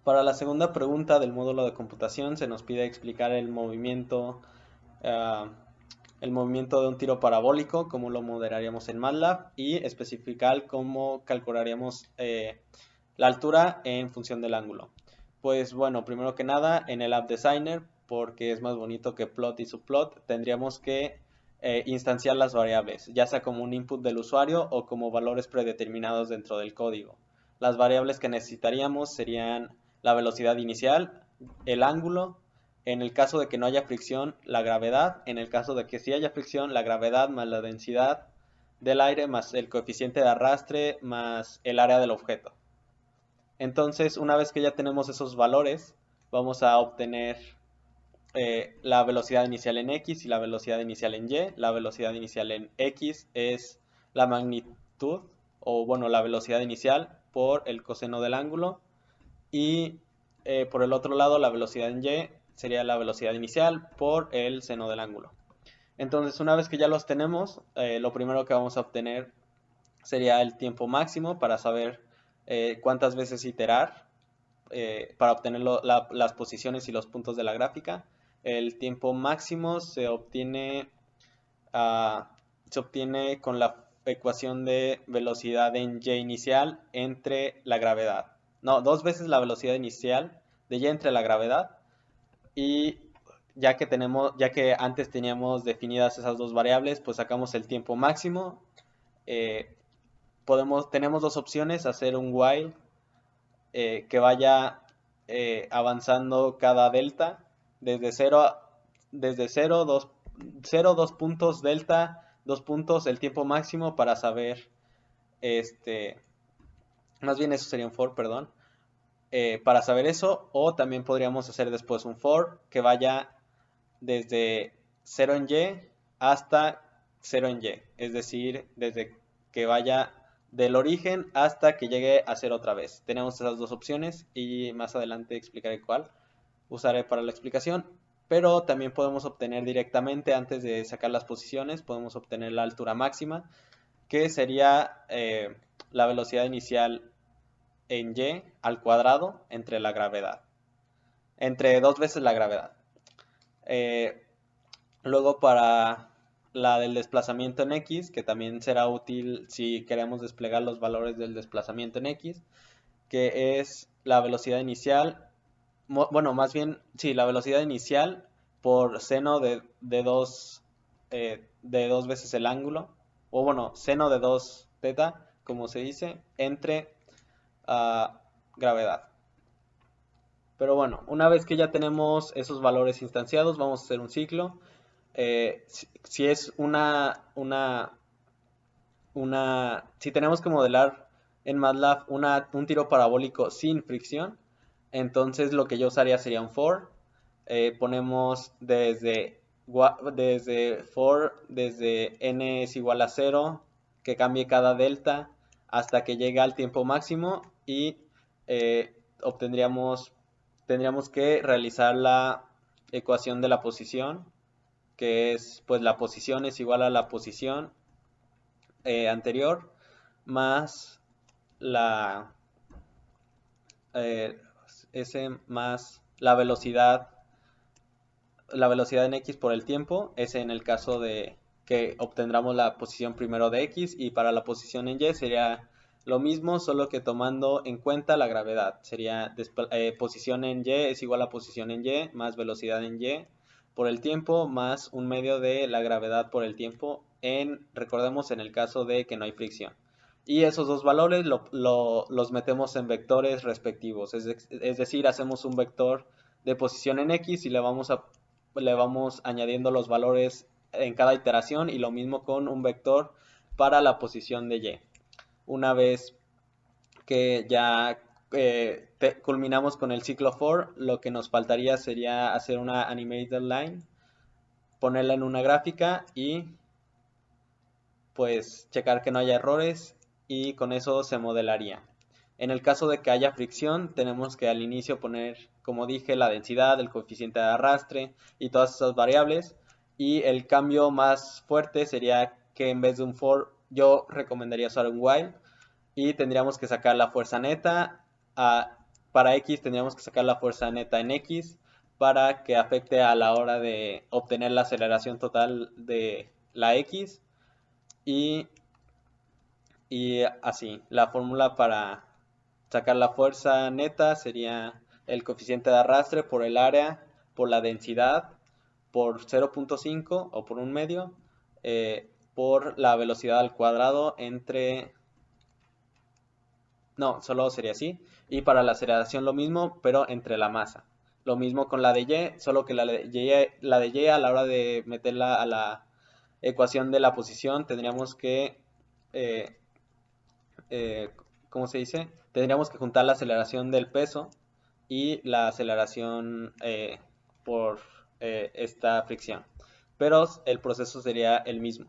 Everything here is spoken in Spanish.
Para la segunda pregunta del módulo de computación se nos pide explicar ah, el movimiento de un tiro parabólico, cómo lo modelaríamos en MATLAB y especificar cómo calcularíamos la altura en función del ángulo. Pues bueno, primero que nada, en el App Designer, porque es más bonito que plot y subplot, tendríamos que instanciar las variables, ya sea como un input del usuario o como valores predeterminados dentro del código. Las variables que necesitaríamos serían la velocidad inicial, el ángulo, en el caso de que no haya fricción, la gravedad, en el caso de que sí haya fricción, la gravedad más la densidad del aire más el coeficiente de arrastre más el área del objeto. Entonces, una vez que ya tenemos esos valores, vamos a obtener la velocidad inicial en X y la velocidad inicial en Y. La velocidad inicial en X es la magnitud, o bueno, la velocidad inicial por el coseno del ángulo. Y por el otro lado, la velocidad en Y sería la velocidad inicial por el seno del ángulo. Entonces, una vez que ya los tenemos, lo primero que vamos a obtener sería el tiempo máximo para saber cuántas veces iterar para obtener las posiciones y los puntos de la gráfica. El tiempo máximo se obtiene con la ecuación de velocidad en y inicial entre la gravedad. No, dos veces la velocidad inicial de y entre la gravedad. Y ya que antes teníamos definidas esas dos variables, pues sacamos el tiempo máximo. Eh, tenemos dos opciones: hacer un while que vaya avanzando cada delta desde 0, 2 puntos delta, 2 puntos el tiempo máximo para saber, este, más bien eso sería un for, perdón, para saber eso, o también podríamos hacer después un for que vaya desde 0 en y hasta 0 en y, es decir, desde que vaya del origen hasta que llegue a cero otra vez. Tenemos esas dos opciones y más adelante explicaré cuál usaré para la explicación, pero también podemos obtener directamente antes de sacar las posiciones, podemos obtener la altura máxima, que sería la velocidad inicial en y al cuadrado entre la gravedad, entre dos veces la gravedad. Eh, Luego para la del desplazamiento en X, que también será útil si queremos desplegar los valores del desplazamiento en X, que es la velocidad inicial, bueno, más bien, sí, la velocidad inicial por seno de dos veces el ángulo, o bueno, seno de 2 teta, como se dice, entre gravedad. Pero bueno, una vez que ya tenemos esos valores instanciados, vamos a hacer un ciclo. Si es si tenemos que modelar en MATLAB un tiro parabólico sin fricción, entonces lo que yo usaría sería un for. Ponemos desde n es igual a 0, que cambie cada delta hasta que llegue al tiempo máximo y eh, obtendríamos, tendríamos que realizar la ecuación de la posición, que es pues la posición es igual a la posición anterior más la eh, S más la velocidad en X por el tiempo, S en el caso de que obtendremos la posición primero de X, y para la posición en Y sería lo mismo, solo que tomando en cuenta la gravedad. Sería posición en Y es igual a posición en Y más velocidad en Y por el tiempo más un medio de la gravedad por el tiempo, recordemos, en el caso de que no hay fricción. Y esos dos valores los metemos en vectores respectivos, es decir, hacemos un vector de posición en X y le vamos añadiendo los valores en cada iteración, y lo mismo con un vector para la posición de Y. Una vez que ya culminamos con el ciclo for, lo que nos faltaría sería hacer una animated line, ponerla en una gráfica y pues checar que no haya errores, y con eso se modelaría. En el caso de que haya fricción, tenemos que al inicio poner, como dije, la densidad, el coeficiente de arrastre y todas esas variables. Y el cambio más fuerte sería que en vez de un for, yo recomendaría usar un while, y tendríamos que sacar la fuerza neta para X tendríamos que sacar la fuerza neta en X para que afecte a la hora de obtener la aceleración total de la X y, y así. La fórmula para sacar la fuerza neta sería el coeficiente de arrastre por el área, por la densidad, por 0.5 o por un medio, por la velocidad al cuadrado entre... No, solo sería así. Y para la aceleración lo mismo, pero entre la masa. Lo mismo con la de Y, solo que la de Y a la hora de meterla a la ecuación de la posición tendríamos que eh, eh, ¿cómo se dice? Tendríamos que juntar la aceleración del peso y la aceleración por esta fricción. Pero el proceso sería el mismo.